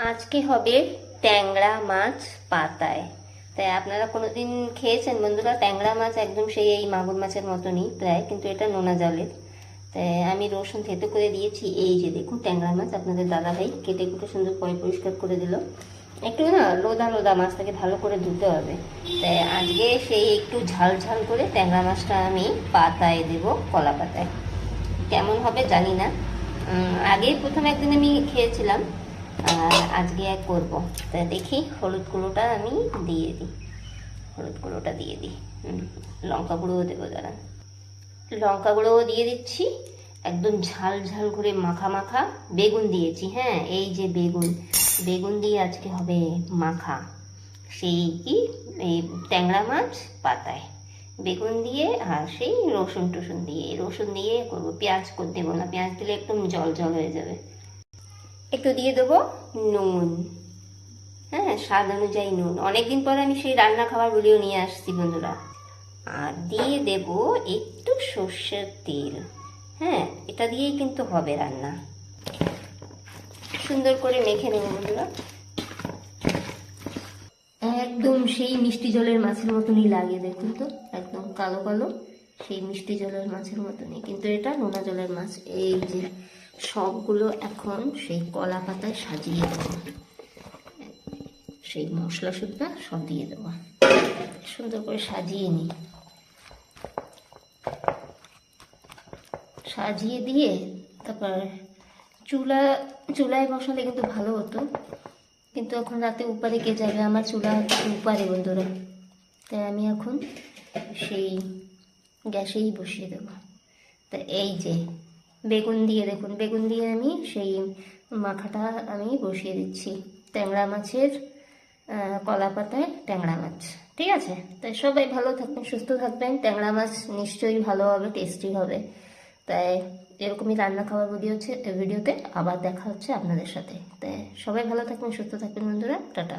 আজকে হবে ট্যাংরা মাছ পাতায়। তাই আপনারা কোনোদিন খেয়েছেন বন্ধুরা? ট্যাংরা মাছ একদম সেই এই মাগুর মাছের মতনই প্রায়, কিন্তু এটা নোনা জলের। তাই আমি রসুন থেতো করে দিয়েছি। এই যে দেখুন ট্যাংরা মাছ আপনাদের দাদাভাই কেটে কুটে সুন্দর করে পরিষ্কার করে দিল। একটু না লোদা লোদা মাছটাকে ভালো করে ধুতে হবে। তাই আজকে সেই একটু ঝাল ঝাল করে ট্যাংরা মাছটা আমি পাতায় দেব, কলা পাতায়। কেমন হবে জানি না। আগে প্রথম একদিন আমি খেয়েছিলাম, আর আজকে এক করবো। তা দেখি হলুদ গুঁড়োটা আমি দিয়ে দিই, হলুদ গুঁড়োটা দিয়ে দিই। লঙ্কা গুঁড়োও দেবো, দাঁড়ান। লঙ্কা গুঁড়োও দিয়ে দিচ্ছি। একদম ঝাল ঝাল করে মাখা মাখা বেগুন দিয়েছি। হ্যাঁ, এই যে বেগুন, বেগুন দিয়ে আজকে হবে মাখা। সেই কি, এই ট্যাংরা মাছ পাতায় বেগুন দিয়ে আর সেই রসুন টসুন দিয়ে, রসুন দিয়ে করবো। পেঁয়াজ করে দেবো না, পেঁয়াজ দিলে একদম জল জল হয়ে যাবে। একটু দিয়ে দেবো নুন। হ্যাঁ, স্বাদ অনুযায়ী নুন। অনেকদিন পরে আমি সেই রান্না খাবার ভিডিও নিয়ে আসছি বন্ধুরা। আর দিয়ে দেব একটু সর্ষের তেল। হ্যাঁ, এটা দিয়েই কিন্তু হবে রান্না। সুন্দর করে মেখে নেব বন্ধুরা। একদম সেই মিষ্টি জলের মাছের মতনই লাগে, দেখুন তো, একদম কালো কালো সেই মিষ্টি জলের মাছের মতনই, কিন্তু এটা নোনা জলের মাছ। এই যে সবগুলো এখন সেই কলা পাতায় সাজিয়ে দেবো। সেই মশলা শুদ্ধা সব দিয়ে দেবো, সুন্দর করে সাজিয়ে নিই। সাজিয়ে দিয়ে তারপর চুলায় বসালে কিন্তু ভালো হতো, কিন্তু এখন রাতে উপারে কে যাবে? আমার চুলা উপারে বন্ধুরা। তাই আমি এখন সেই গ্যাসেই বসিয়ে দেবো। তা এই যে বেগুন দিয়ে, দেখুন বেগুন দিয়ে আমি সেই মাখাটা আমি বসিয়ে দিচ্ছি। ট্যাংরা মাছের কলা পাতায় ট্যাংরা মাছ। ঠিক আছে, তাই সবাই ভালো থাকবেন, সুস্থ থাকবেন। ট্যাংরা মাছ নিশ্চয়ই ভালো হবে, টেস্টি হবে। তাই এরকমই রান্না খাওয়ার ভিডিওতে আবার দেখা হচ্ছে আপনাদের সাথে। তাই সবাই ভালো থাকবেন, সুস্থ থাকবেন বন্ধুরা। টাটা।